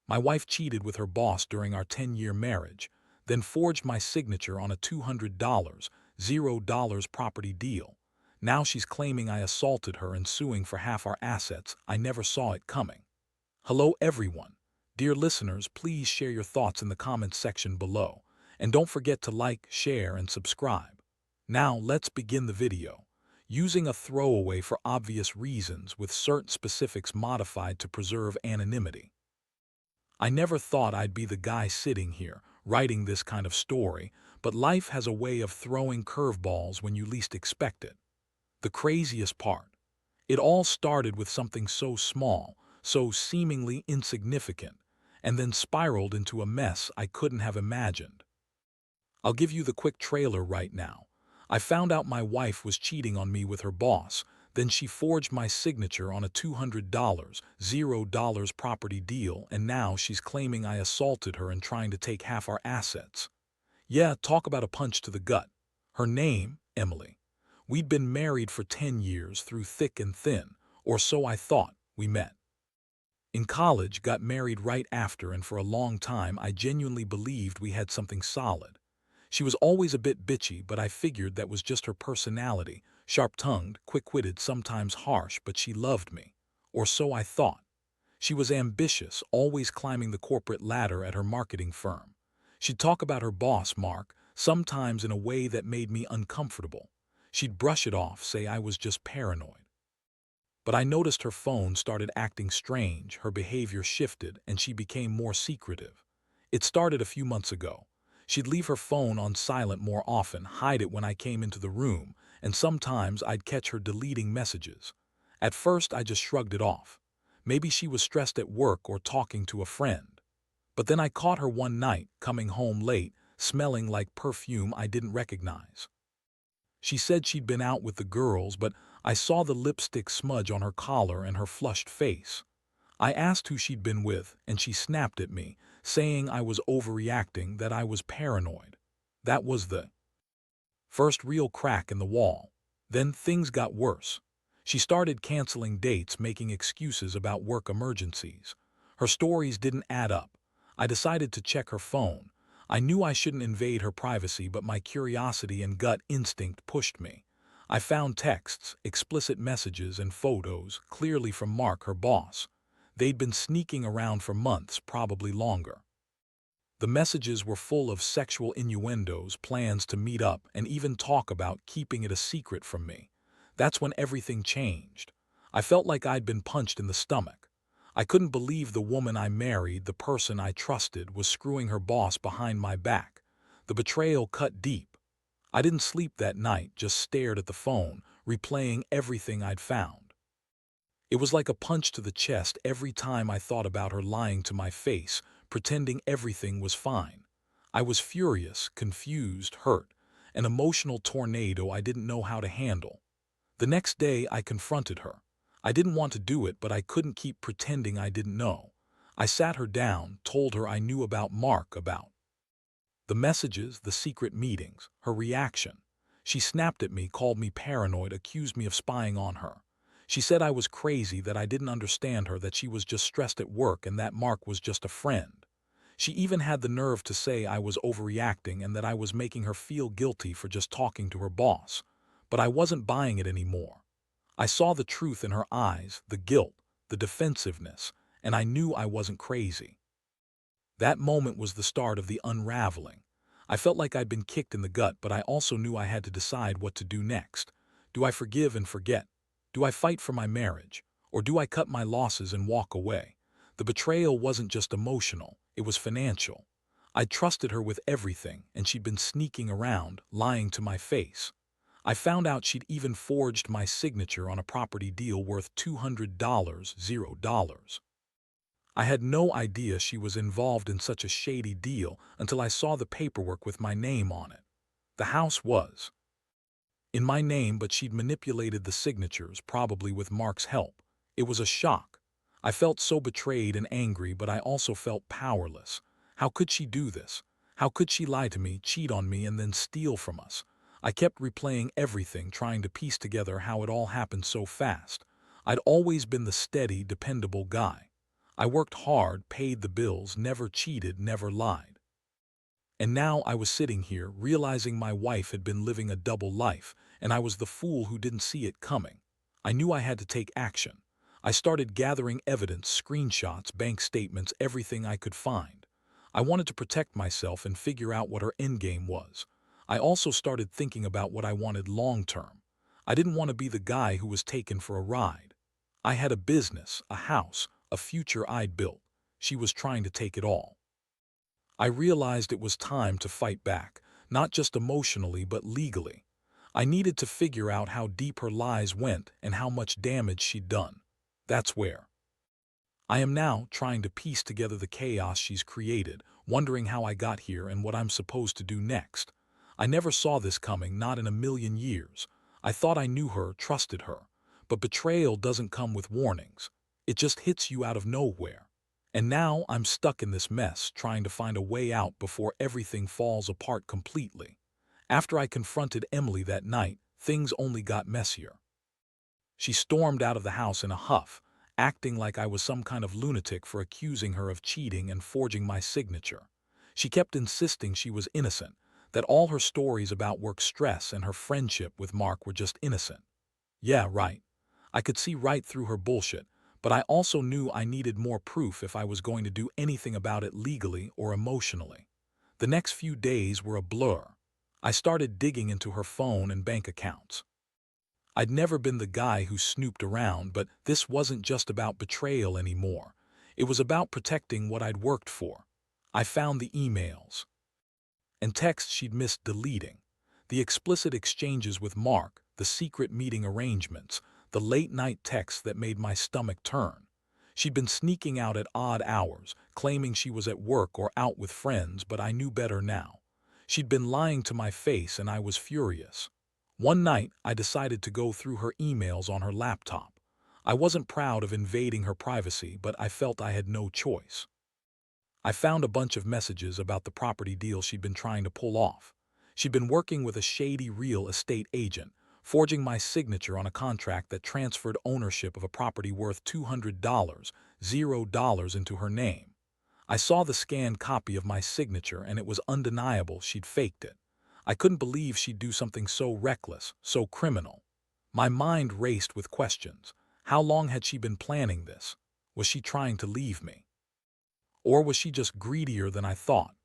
My wife cheated with her boss during our 10-year marriage, then forged my signature on a $200, $0 property deal. Now she's claiming I assaulted her and suing for half our assets. I never saw it coming. Hello everyone. Dear listeners, please share your thoughts in the comments section below. And don't forget to like, share, and subscribe. Now let's begin the video. Using a throwaway for obvious reasons with certain specifics modified to preserve anonymity. I never thought I'd be the guy sitting here, writing this kind of story, but life has a way of throwing curveballs when you least expect it. The craziest part. It all started with something so small, so seemingly insignificant, and then spiraled into a mess I couldn't have imagined. I'll give you the quick trailer right now. I found out my wife was cheating on me with her boss, then she forged my signature on a $200, $0 property deal, and now she's claiming I assaulted her and trying to take half our assets. Yeah, talk about a punch to the gut. Her name, Emily. We'd been married for 10 years through thick and thin, or so I thought. We met in college, got married right after, and for a long time I genuinely believed we had something solid. She was always a bit bitchy, but I figured that was just her personality, sharp-tongued, quick-witted, sometimes harsh, but she loved me. Or so I thought. She was ambitious, always climbing the corporate ladder at her marketing firm. She'd talk about her boss, Mark, sometimes in a way that made me uncomfortable. She'd brush it off, say I was just paranoid. But I noticed her phone started acting strange, her behavior shifted, and she became more secretive. It started a few months ago. She'd leave her phone on silent more often, hide it when I came into the room, and sometimes I'd catch her deleting messages. At first, I just shrugged it off. Maybe she was stressed at work or talking to a friend. But then I caught her one night, coming home late, smelling like perfume I didn't recognize. She said she'd been out with the girls, but I saw the lipstick smudge on her collar and her flushed face. I asked who she'd been with, and she snapped at me, saying I was overreacting, that I was paranoid. That was the first real crack in the wall. Then things got worse. She started canceling dates, making excuses about work emergencies. Her stories didn't add up. I decided to check her phone. I knew I shouldn't invade her privacy, but my curiosity and gut instinct pushed me. I found texts, explicit messages, and photos, clearly from Mark, her boss. They'd been sneaking around for months, probably longer. The messages were full of sexual innuendos, plans to meet up, and even talk about keeping it a secret from me. That's when everything changed. I felt like I'd been punched in the stomach. I couldn't believe the woman I married, the person I trusted, was screwing her boss behind my back. The betrayal cut deep. I didn't sleep that night, just stared at the phone, replaying everything I'd found. It was like a punch to the chest every time I thought about her lying to my face, pretending everything was fine. I was furious, confused, hurt, an emotional tornado I didn't know how to handle. The next day, I confronted her. I didn't want to do it, but I couldn't keep pretending I didn't know. I sat her down, told her I knew about Mark, about the messages, the secret meetings, her reaction. She snapped at me, called me paranoid, accused me of spying on her. She said I was crazy, that I didn't understand her, that she was just stressed at work, and that Mark was just a friend. She even had the nerve to say I was overreacting and that I was making her feel guilty for just talking to her boss. But I wasn't buying it anymore. I saw the truth in her eyes, the guilt, the defensiveness, and I knew I wasn't crazy. That moment was the start of the unraveling. I felt like I'd been kicked in the gut, but I also knew I had to decide what to do next. Do I forgive and forget? Do I fight for my marriage? Or do I cut my losses and walk away? The betrayal wasn't just emotional, it was financial. I'd trusted her with everything, and she'd been sneaking around, lying to my face. I found out she'd even forged my signature on a property deal worth $200, $0. I had no idea she was involved in such a shady deal until I saw the paperwork with my name on it. The house was in my name, but she'd manipulated the signatures, probably with Mark's help. It was a shock. I felt so betrayed and angry, but I also felt powerless. How could she do this? How could she lie to me, cheat on me, and then steal from us? I kept replaying everything, trying to piece together how it all happened so fast. I'd always been the steady, dependable guy. I worked hard, paid the bills, never cheated, never lied. And now I was sitting here, realizing my wife had been living a double life, and I was the fool who didn't see it coming. I knew I had to take action. I started gathering evidence, screenshots, bank statements, everything I could find. I wanted to protect myself and figure out what her endgame was. I also started thinking about what I wanted long term. I didn't want to be the guy who was taken for a ride. I had a business, a house, a future I'd built. She was trying to take it all. I realized it was time to fight back, not just emotionally but legally. I needed to figure out how deep her lies went and how much damage she'd done. That's where I am now, trying to piece together the chaos she's created, wondering how I got here and what I'm supposed to do next. I never saw this coming, not in a million years. I thought I knew her, trusted her. But betrayal doesn't come with warnings. It just hits you out of nowhere. And now I'm stuck in this mess, trying to find a way out before everything falls apart completely. After I confronted Emily that night, things only got messier. She stormed out of the house in a huff, acting like I was some kind of lunatic for accusing her of cheating and forging my signature. She kept insisting she was innocent, that all her stories about work stress and her friendship with Mark were just innocent. Yeah, right. I could see right through her bullshit, but I also knew I needed more proof if I was going to do anything about it legally or emotionally. The next few days were a blur. I started digging into her phone and bank accounts. I'd never been the guy who snooped around, but this wasn't just about betrayal anymore. It was about protecting what I'd worked for. I found the emails and texts she'd missed deleting, the explicit exchanges with Mark, the secret meeting arrangements, the late-night texts that made my stomach turn. She'd been sneaking out at odd hours, claiming she was at work or out with friends, but I knew better now. She'd been lying to my face, and I was furious. One night, I decided to go through her emails on her laptop. I wasn't proud of invading her privacy, but I felt I had no choice. I found a bunch of messages about the property deal she'd been trying to pull off. She'd been working with a shady real estate agent, forging my signature on a contract that transferred ownership of a property worth $200, $0 into her name. I saw the scanned copy of my signature, and it was undeniable she'd faked it. I couldn't believe she'd do something so reckless, so criminal. My mind raced with questions. How long had she been planning this? Was she trying to leave me? Or was she just greedier than I thought?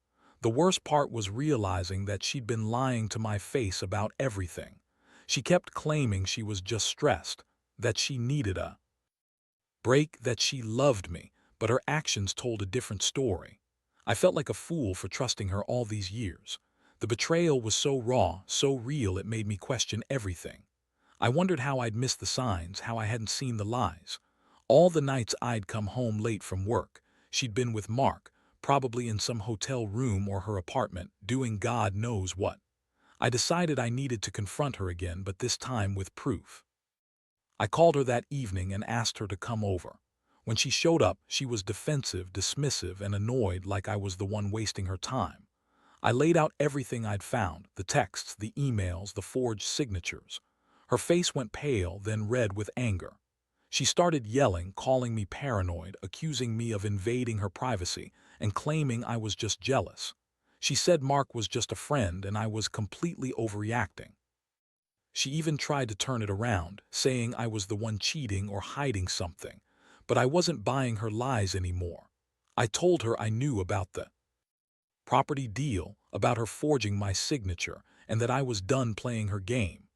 The worst part was realizing that she'd been lying to my face about everything. She kept claiming she was just stressed, that she needed a break, that she loved me, but her actions told a different story. I felt like a fool for trusting her all these years. The betrayal was so raw, so real, it made me question everything. I wondered how I'd missed the signs, how I hadn't seen the lies. All the nights I'd come home late from work, she'd been with Mark, probably in some hotel room or her apartment, doing God knows what. I decided I needed to confront her again, but this time with proof. I called her that evening and asked her to come over. When she showed up, she was defensive, dismissive, and annoyed, like I was the one wasting her time. I laid out everything I'd found, the texts, the emails, the forged signatures. Her face went pale, then red with anger. She started yelling, calling me paranoid, accusing me of invading her privacy, and claiming I was just jealous. She said Mark was just a friend and I was completely overreacting. She even tried to turn it around, saying I was the one cheating or hiding something, but I wasn't buying her lies anymore. I told her I knew about the property deal, about her forging my signature, and that I was done playing her game.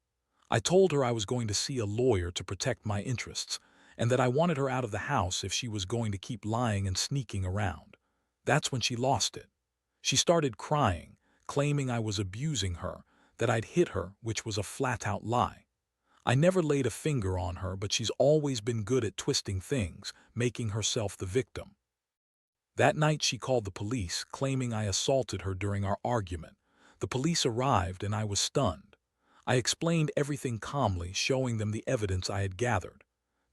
I told her I was going to see a lawyer to protect my interests, and that I wanted her out of the house if she was going to keep lying and sneaking around. That's when she lost it. She started crying, claiming I was abusing her, that I'd hit her, which was a flat-out lie. I never laid a finger on her, but she's always been good at twisting things, making herself the victim. That night she called the police, claiming I assaulted her during our argument. The police arrived and I was stunned. I explained everything calmly, showing them the evidence I had gathered.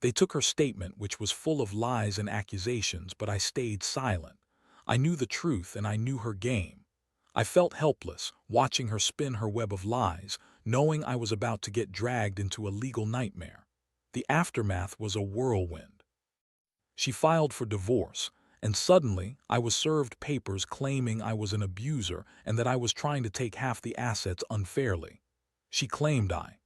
They took her statement, which was full of lies and accusations, but I stayed silent. I knew the truth and I knew her game. I felt helpless, watching her spin her web of lies, knowing I was about to get dragged into a legal nightmare. The aftermath was a whirlwind. She filed for divorce, and suddenly I was served papers claiming I was an abuser and that I was trying to take half the assets unfairly. She claimed I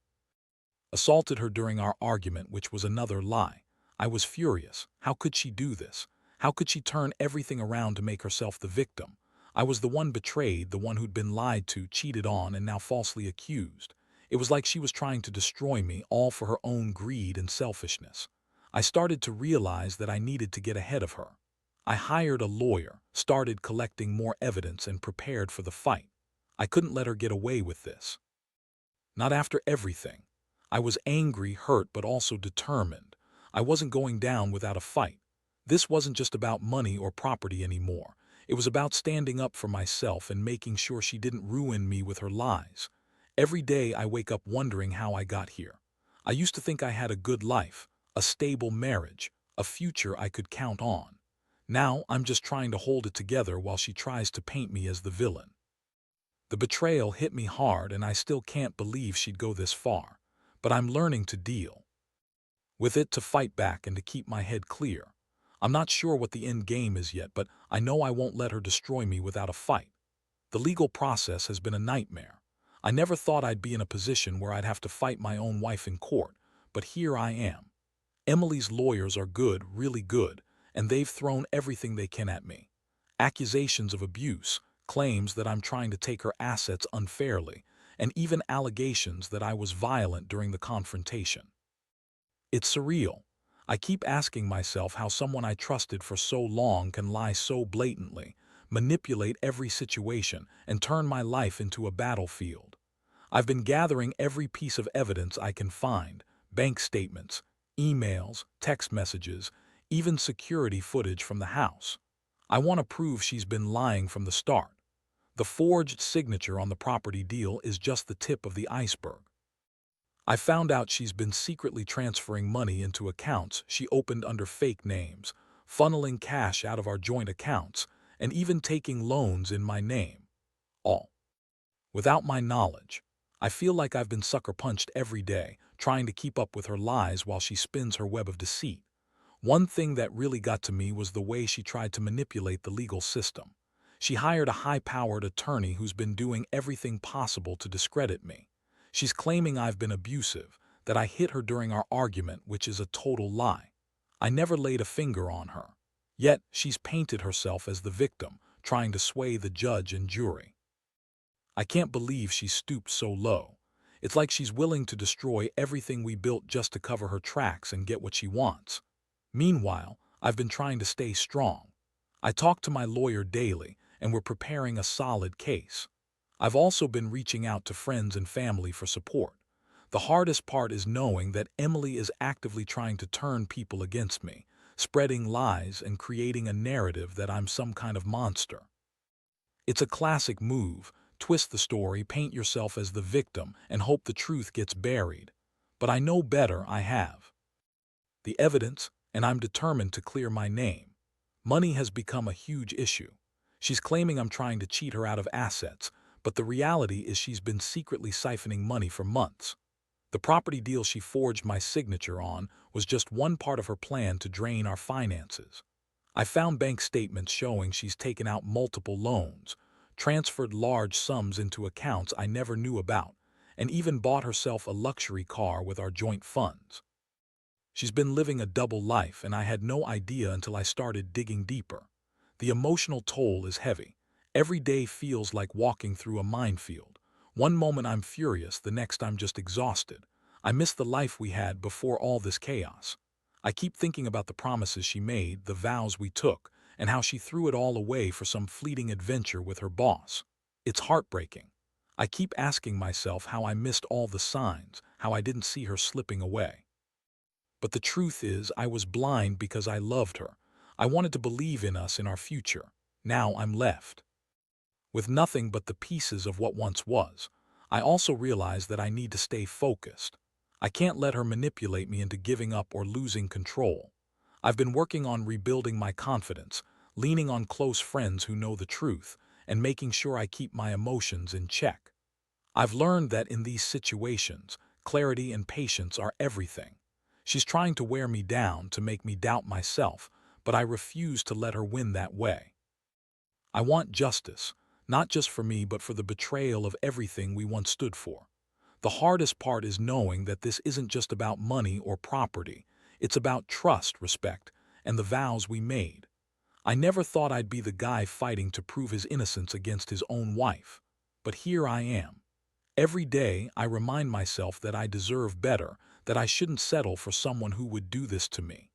assaulted her during our argument, which was another lie. I was furious. How could she do this? How could she turn everything around to make herself the victim? I was the one betrayed, the one who'd been lied to, cheated on, and now falsely accused. It was like she was trying to destroy me, all for her own greed and selfishness. I started to realize that I needed to get ahead of her. I hired a lawyer, started collecting more evidence, and prepared for the fight. I couldn't let her get away with this. Not after everything. I was angry, hurt, but also determined. I wasn't going down without a fight. This wasn't just about money or property anymore. It was about standing up for myself and making sure she didn't ruin me with her lies. Every day I wake up wondering how I got here. I used to think I had a good life, a stable marriage, a future I could count on. Now I'm just trying to hold it together while she tries to paint me as the villain. The betrayal hit me hard, and I still can't believe she'd go this far. But I'm learning to deal with it, to fight back, and to keep my head clear. I'm not sure what the end game is yet, but I know I won't let her destroy me without a fight. The legal process has been a nightmare. I never thought I'd be in a position where I'd have to fight my own wife in court, but here I am. Emily's lawyers are good, really good, and they've thrown everything they can at me. Accusations of abuse, claims that I'm trying to take her assets unfairly, and even allegations that I was violent during the confrontation. It's surreal. I keep asking myself how someone I trusted for so long can lie so blatantly, manipulate every situation, and turn my life into a battlefield. I've been gathering every piece of evidence I can find: bank statements, emails, text messages, even security footage from the house. I want to prove she's been lying from the start. The forged signature on the property deal is just the tip of the iceberg. I found out she's been secretly transferring money into accounts she opened under fake names, funneling cash out of our joint accounts, and even taking loans in my name. All without my knowledge. I feel like I've been sucker punched every day, trying to keep up with her lies while she spins her web of deceit. One thing that really got to me was the way she tried to manipulate the legal system. She hired a high-powered attorney who's been doing everything possible to discredit me. She's claiming I've been abusive, that I hit her during our argument, which is a total lie. I never laid a finger on her. Yet she's painted herself as the victim, trying to sway the judge and jury. I can't believe she stooped so low. It's like she's willing to destroy everything we built just to cover her tracks and get what she wants. Meanwhile, I've been trying to stay strong. I talk to my lawyer daily, and we're preparing a solid case. I've also been reaching out to friends and family for support. The hardest part is knowing that Emily is actively trying to turn people against me, spreading lies and creating a narrative that I'm some kind of monster. It's a classic move: twist the story, paint yourself as the victim, and hope the truth gets buried. But I know better. I have the evidence, and I'm determined to clear my name. Money has become a huge issue. She's claiming I'm trying to cheat her out of assets, but the reality is she's been secretly siphoning money for months. The property deal she forged my signature on was just one part of her plan to drain our finances. I found bank statements showing she's taken out multiple loans, transferred large sums into accounts I never knew about, and even bought herself a luxury car with our joint funds. She's been living a double life, and I had no idea until I started digging deeper. The emotional toll is heavy. Every day feels like walking through a minefield. One moment I'm furious, the next I'm just exhausted. I miss the life we had before all this chaos. I keep thinking about the promises she made, the vows we took, and how she threw it all away for some fleeting adventure with her boss. It's heartbreaking. I keep asking myself how I missed all the signs, how I didn't see her slipping away. But the truth is, I was blind because I loved her. I wanted to believe in us, in our future. Now I'm left with nothing but the pieces of what once was. I also realize that I need to stay focused. I can't let her manipulate me into giving up or losing control. I've been working on rebuilding my confidence, leaning on close friends who know the truth, and making sure I keep my emotions in check. I've learned that in these situations, clarity and patience are everything. She's trying to wear me down, to make me doubt myself, but I refuse to let her win that way. I want justice, not just for me but for the betrayal of everything we once stood for. The hardest part is knowing that this isn't just about money or property. It's about trust, respect, and the vows we made. I never thought I'd be the guy fighting to prove his innocence against his own wife. But here I am. Every day I remind myself that I deserve better, that I shouldn't settle for someone who would do this to me.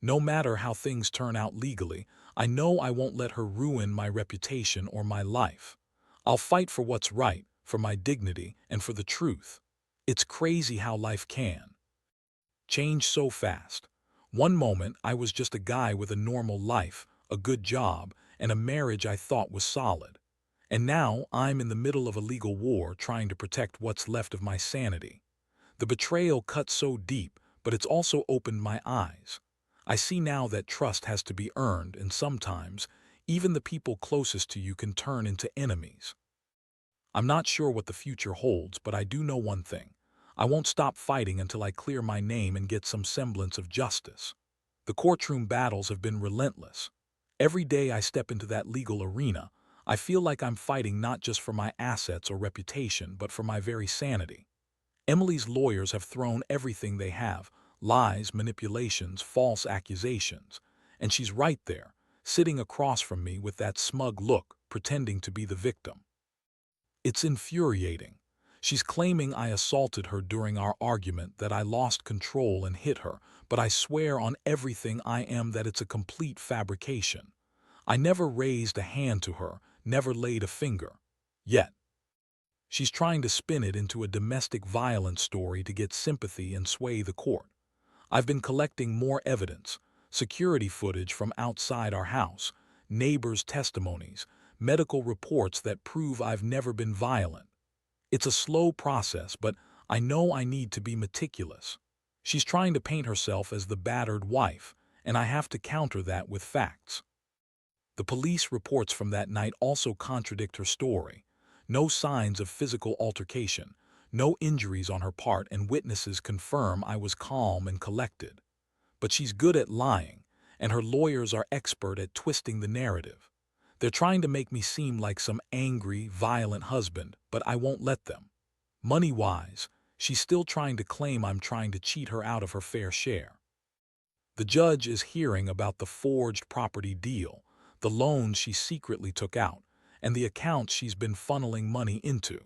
No matter how things turn out legally, I know I won't let her ruin my reputation or my life. I'll fight for what's right, for my dignity, and for the truth. It's crazy how life can change so fast. One moment I was just a guy with a normal life, a good job, and a marriage I thought was solid. And now I'm in the middle of a legal war trying to protect what's left of my sanity. The betrayal cut so deep, but it's also opened my eyes. I see now that trust has to be earned, and sometimes, even the people closest to you can turn into enemies. I'm not sure what the future holds, but I do know one thing. I won't stop fighting until I clear my name and get some semblance of justice. The courtroom battles have been relentless. Every day I step into that legal arena, I feel like I'm fighting not just for my assets or reputation, but for my very sanity. Emily's lawyers have thrown everything they have, lies, manipulations, false accusations, and she's right there, sitting across from me with that smug look, pretending to be the victim. It's infuriating. She's claiming I assaulted her during our argument, that I lost control and hit her, but I swear on everything I am that it's a complete fabrication. I never raised a hand to her, never laid a finger. Yet, she's trying to spin it into a domestic violence story to get sympathy and sway the court. I've been collecting more evidence, security footage from outside our house, neighbors' testimonies, medical reports that prove I've never been violent. It's a slow process, but I know I need to be meticulous. She's trying to paint herself as the battered wife, and I have to counter that with facts. The police reports from that night also contradict her story. No signs of physical altercation, no injuries on her part, and witnesses confirm I was calm and collected. But she's good at lying, and her lawyers are expert at twisting the narrative. They're trying to make me seem like some angry, violent husband, but I won't let them. Money-wise, she's still trying to claim I'm trying to cheat her out of her fair share. The judge is hearing about the forged property deal, the loans she secretly took out, and the accounts she's been funneling money into.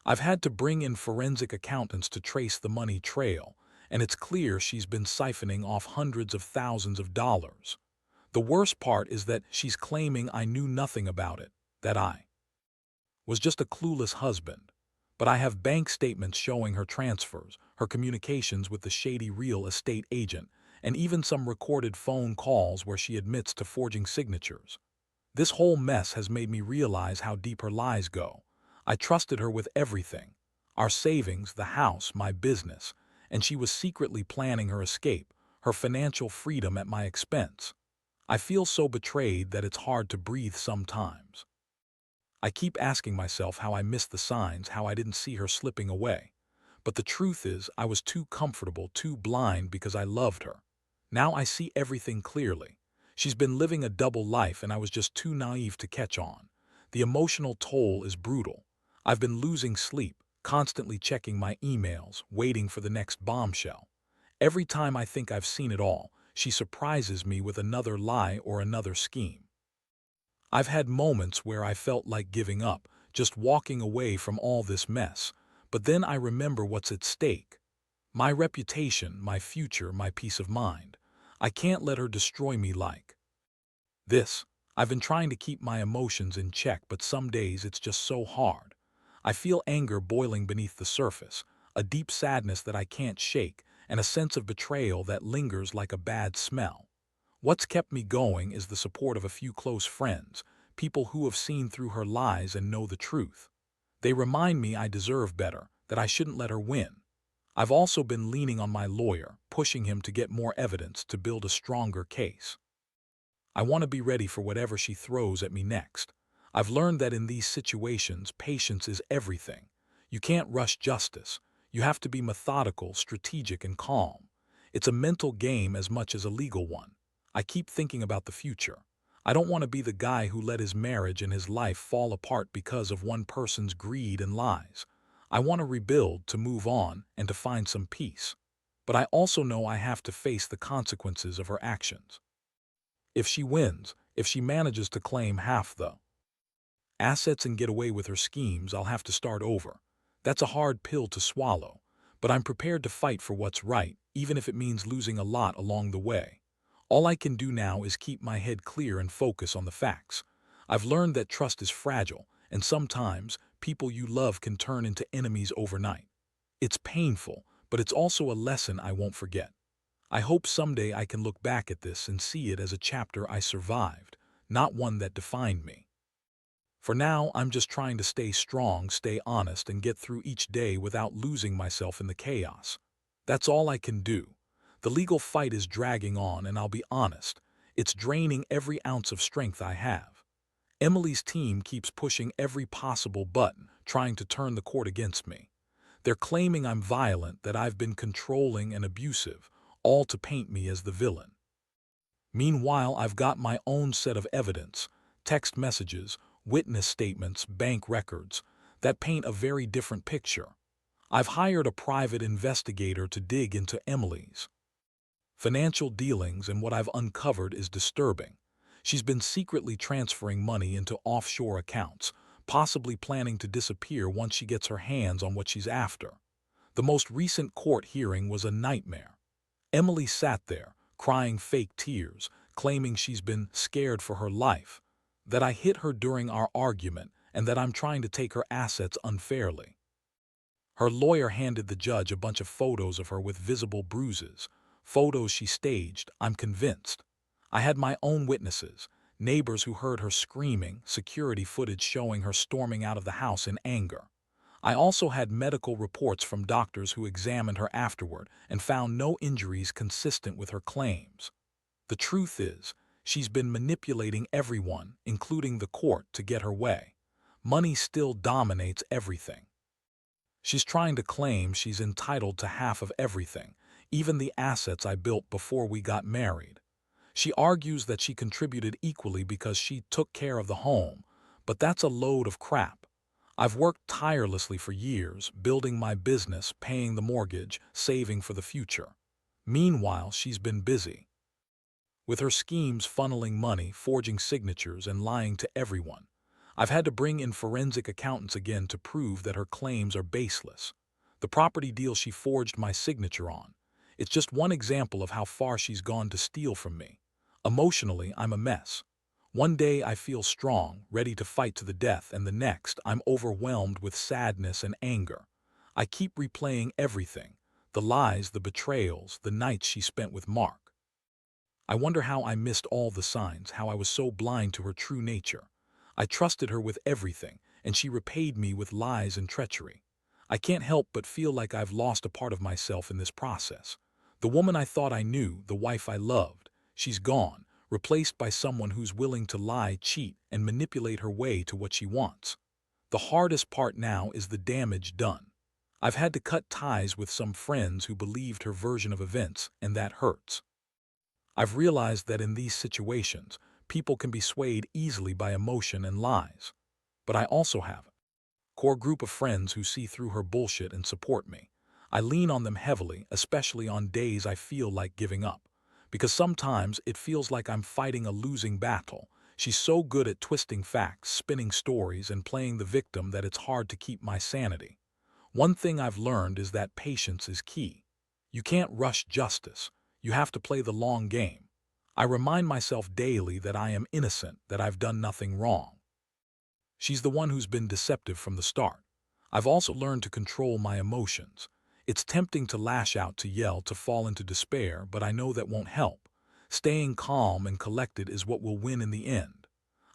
I've had to bring in forensic accountants to trace the money trail, and it's clear she's been siphoning off hundreds of thousands of dollars. The worst part is that she's claiming I knew nothing about it, that I was just a clueless husband. But I have bank statements showing her transfers, her communications with the shady real estate agent, and even some recorded phone calls where she admits to forging signatures. This whole mess has made me realize how deep her lies go. I trusted her with everything, our savings, the house, my business, and she was secretly planning her escape, her financial freedom at my expense. I feel so betrayed that it's hard to breathe sometimes. I keep asking myself how I missed the signs, how I didn't see her slipping away. But the truth is, I was too comfortable, too blind because I loved her. Now I see everything clearly. She's been living a double life and I was just too naive to catch on. The emotional toll is brutal. I've been losing sleep, constantly checking my emails, waiting for the next bombshell. Every time I think I've seen it all, she surprises me with another lie or another scheme. I've had moments where I felt like giving up, just walking away from all this mess, but then I remember what's at stake. My reputation, my future, my peace of mind. I can't let her destroy me like this. I've been trying to keep my emotions in check, but some days it's just so hard. I feel anger boiling beneath the surface, a deep sadness that I can't shake, and a sense of betrayal that lingers like a bad smell. What's kept me going is the support of a few close friends, people who have seen through her lies and know the truth. They remind me I deserve better, that I shouldn't let her win. I've also been leaning on my lawyer, pushing him to get more evidence to build a stronger case. I want to be ready for whatever she throws at me next. I've learned that in these situations, patience is everything. You can't rush justice. You have to be methodical, strategic, and calm. It's a mental game as much as a legal one. I keep thinking about the future. I don't want to be the guy who let his marriage and his life fall apart because of one person's greed and lies. I want to rebuild, to move on, and to find some peace. But I also know I have to face the consequences of her actions. If she wins, if she manages to claim half the assets and get away with her schemes, I'll have to start over. That's a hard pill to swallow, but I'm prepared to fight for what's right, even if it means losing a lot along the way. All I can do now is keep my head clear and focus on the facts. I've learned that trust is fragile, and sometimes people you love can turn into enemies overnight. It's painful, but it's also a lesson I won't forget. I hope someday I can look back at this and see it as a chapter I survived, not one that defined me. For now, I'm just trying to stay strong, stay honest, and get through each day without losing myself in the chaos. That's all I can do. The legal fight is dragging on, and I'll be honest, it's draining every ounce of strength I have. Emily's team keeps pushing every possible button, trying to turn the court against me. They're claiming I'm violent, that I've been controlling and abusive, all to paint me as the villain. Meanwhile, I've got my own set of evidence, text messages, witness statements, bank records, that paint a very different picture. I've hired a private investigator to dig into Emily's financial dealings, and what I've uncovered is disturbing. She's been secretly transferring money into offshore accounts, possibly planning to disappear once she gets her hands on what she's after. The most recent court hearing was a nightmare. Emily sat there, crying fake tears, claiming she's been scared for her life, that I hit her during our argument, and that I'm trying to take her assets unfairly. Her lawyer handed the judge a bunch of photos of her with visible bruises, photos she staged, I'm convinced. I had my own witnesses, neighbors who heard her screaming, security footage showing her storming out of the house in anger. I also had medical reports from doctors who examined her afterward and found no injuries consistent with her claims. The truth is, she's been manipulating everyone, including the court, to get her way. Money still dominates everything. She's trying to claim she's entitled to half of everything, even the assets I built before we got married. She argues that she contributed equally because she took care of the home, but that's a load of crap. I've worked tirelessly for years, building my business, paying the mortgage, saving for the future. Meanwhile, she's been busy with her schemes, funneling money, forging signatures, and lying to everyone. I've had to bring in forensic accountants again to prove that her claims are baseless. The property deal she forged my signature on. It's just one example of how far she's gone to steal from me. Emotionally, I'm a mess. One day I feel strong, ready to fight to the death, and the next I'm overwhelmed with sadness and anger. I keep replaying everything, the lies, the betrayals, the nights she spent with Mark. I wonder how I missed all the signs, how I was so blind to her true nature. I trusted her with everything, and she repaid me with lies and treachery. I can't help but feel like I've lost a part of myself in this process. The woman I thought I knew, the wife I loved, she's gone, replaced by someone who's willing to lie, cheat, and manipulate her way to what she wants. The hardest part now is the damage done. I've had to cut ties with some friends who believed her version of events, and that hurts. I've realized that in these situations, people can be swayed easily by emotion and lies. But I also have a core group of friends who see through her bullshit and support me. I lean on them heavily, especially on days I feel like giving up. Because sometimes it feels like I'm fighting a losing battle. She's so good at twisting facts, spinning stories, and playing the victim that it's hard to keep my sanity. One thing I've learned is that patience is key. You can't rush justice. You have to play the long game. I remind myself daily that I am innocent, that I've done nothing wrong. She's the one who's been deceptive from the start. I've also learned to control my emotions. It's tempting to lash out, to yell, to fall into despair, but I know that won't help. Staying calm and collected is what will win in the end.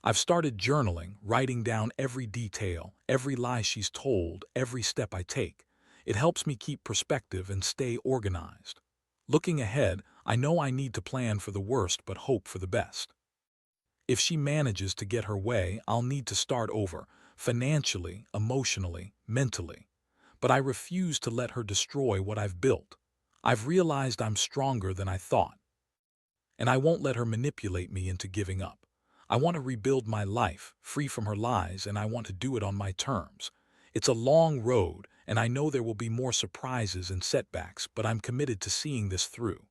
I've started journaling, writing down every detail, every lie she's told, every step I take. It helps me keep perspective and stay organized. Looking ahead, I know I need to plan for the worst but hope for the best. If she manages to get her way, I'll need to start over, financially, emotionally, mentally. But I refuse to let her destroy what I've built. I've realized I'm stronger than I thought. and I won't let her manipulate me into giving up. I want to rebuild my life, free from her lies, and I want to do it on my terms. It's a long road, and I know there will be more surprises and setbacks, but I'm committed to seeing this through.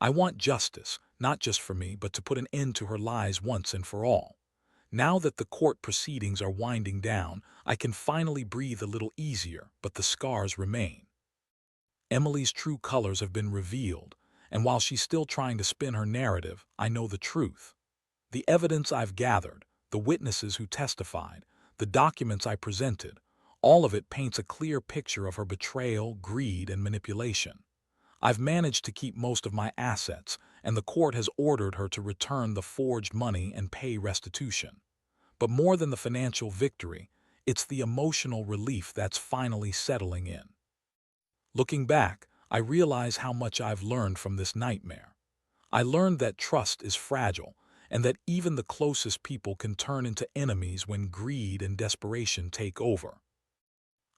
I want justice, not just for me, but to put an end to her lies once and for all. Now that the court proceedings are winding down, I can finally breathe a little easier, but the scars remain. Emily's true colors have been revealed, and while she's still trying to spin her narrative, I know the truth. The evidence I've gathered, the witnesses who testified, the documents I presented, all of it paints a clear picture of her betrayal, greed, and manipulation. I've managed to keep most of my assets, and the court has ordered her to return the forged money and pay restitution. But more than the financial victory, it's the emotional relief that's finally settling in. Looking back, I realize how much I've learned from this nightmare. I learned that trust is fragile, and that even the closest people can turn into enemies when greed and desperation take over.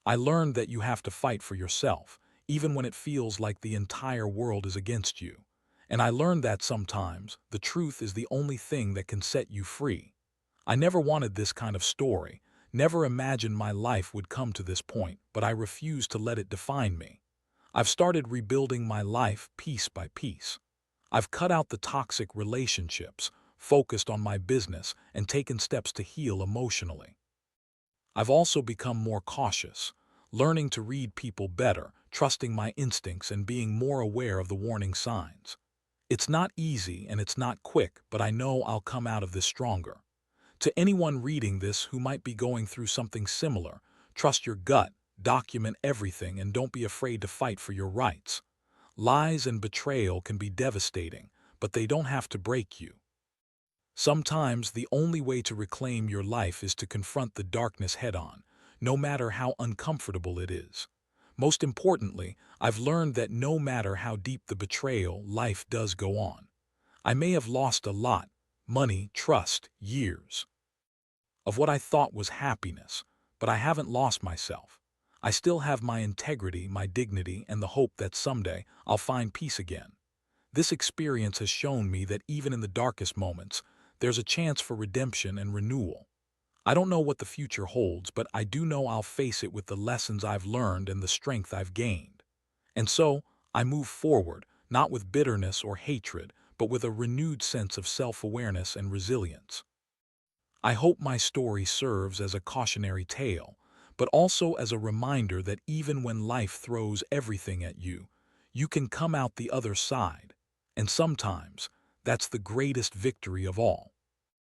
I learned that you have to fight for yourself, even when it feels like the entire world is against you. And I learned that sometimes the truth is the only thing that can set you free. I never wanted this kind of story, never imagined my life would come to this point, but I refused to let it define me. I've started rebuilding my life piece by piece. I've cut out the toxic relationships, focused on my business, and taken steps to heal emotionally. I've also become more cautious, learning to read people better, trusting my instincts, and being more aware of the warning signs. It's not easy and it's not quick, but I know I'll come out of this stronger. To anyone reading this who might be going through something similar, trust your gut, document everything, and don't be afraid to fight for your rights. Lies and betrayal can be devastating, but they don't have to break you. Sometimes the only way to reclaim your life is to confront the darkness head-on, no matter how uncomfortable it is. Most importantly, I've learned that no matter how deep the betrayal, life does go on. I may have lost a lot, money, trust, years of what I thought was happiness, but I haven't lost myself. I still have my integrity, my dignity, and the hope that someday I'll find peace again. This experience has shown me that even in the darkest moments, there's a chance for redemption and renewal. I don't know what the future holds, but I do know I'll face it with the lessons I've learned and the strength I've gained. And so, I move forward, not with bitterness or hatred, but with a renewed sense of self-awareness and resilience. I hope my story serves as a cautionary tale, but also as a reminder that even when life throws everything at you, you can come out the other side. And sometimes, that's the greatest victory of all.